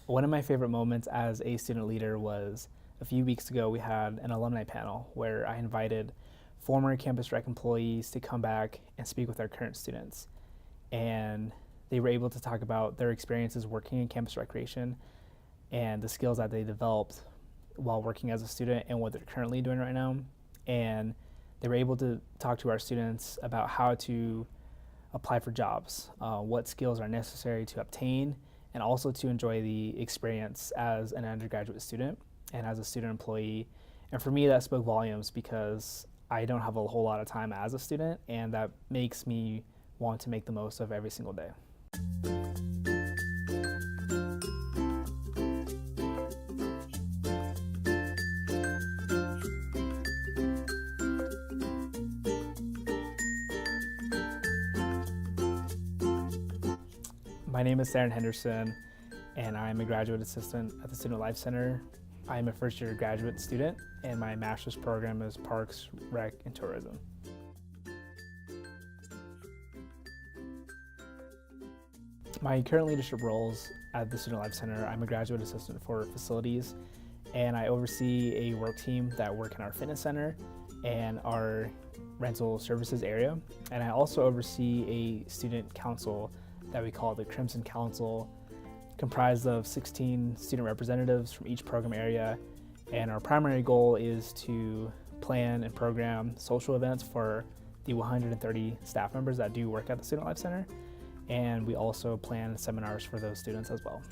One of my favorite moments as a student leader was a few weeks ago. We had an alumni panel where I invited former Campus Rec employees to come back and speak with our current students. And they were able to talk about their experiences working in campus recreation and the skills that they developed while working as a student and what they're currently doing right now. And they were able to talk to our students about how to apply for jobs, what skills are necessary to obtain, and also to enjoy the experience as an undergraduate student and as a student employee. And for me, that spoke volumes because I don't have a whole lot of time as a student, and that makes me want to make the most of every single day. My name is Theron Henderson, and I'm a graduate assistant at the Student Life Center. I'm a first-year graduate student, and my master's program is Parks, Rec, and Tourism. My current leadership roles at the Student Life Center: I'm a graduate assistant for facilities, and I oversee a work team that work in our fitness center and our rental services area. And I also oversee a student council that we call the Crimson Council, comprised of 16 student representatives from each program area. And our primary goal is to plan and program social events for the 130 staff members that do work at the Student Life Center. And we also plan seminars for those students as well.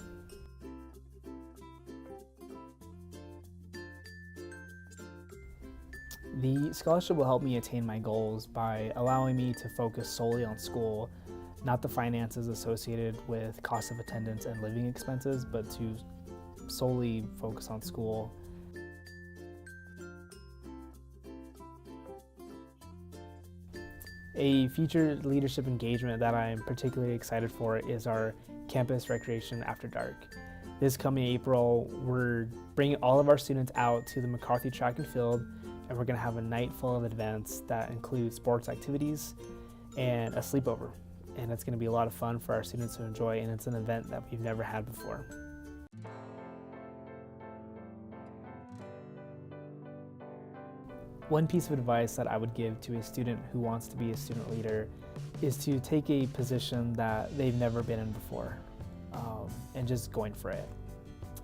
The scholarship will help me attain my goals by allowing me to focus solely on school, not the finances associated with cost of attendance and living expenses, but to solely focus on school. A future leadership engagement that I'm particularly excited for is our Campus Recreation After Dark. This coming April, we're bringing all of our students out to the McCarthy Track and Field, and we're going to have a night full of events that include sports activities and a sleepover. And it's going to be a lot of fun for our students to enjoy, and it's an event that we've never had before. One piece of advice that I would give to a student who wants to be a student leader is to take a position that they've never been in before, and just going for it.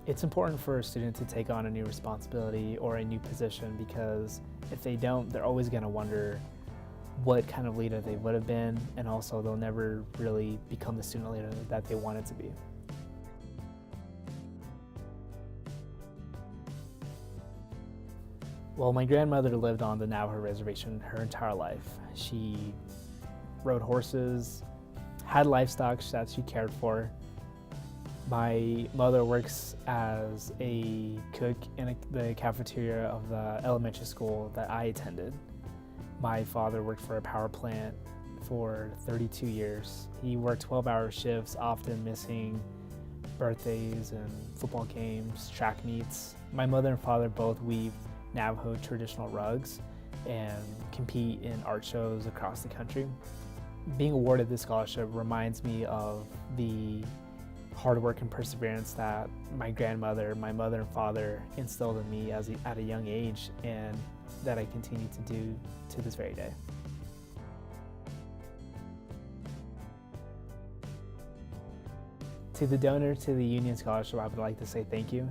It's important for a student to take on a new responsibility or a new position, because if they don't, they're always going to wonder what kind of leader they would have been, and also they'll never really become the student leader that they wanted to be. Well, my grandmother lived on the Navajo reservation her entire life. She rode horses, had livestock that she cared for. My mother works as a cook in the cafeteria of the elementary school that I attended. My father worked for a power plant for 32 years. He worked 12-hour shifts, often missing birthdays and football games, track meets. My mother and father both weave Navajo traditional rugs and compete in art shows across the country. Being awarded this scholarship reminds me of the hard work and perseverance that my grandmother, my mother and father instilled in me at a young age, and that I continue to do to this very day. To the donor to the Union Scholarship, I would like to say thank you.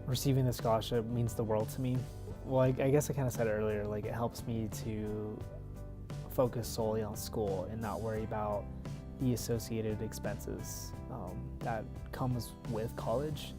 Receiving the scholarship means the world to me. Well, I guess I kind of said it earlier, it helps me to focus solely on school and not worry about the associated expenses that comes with college.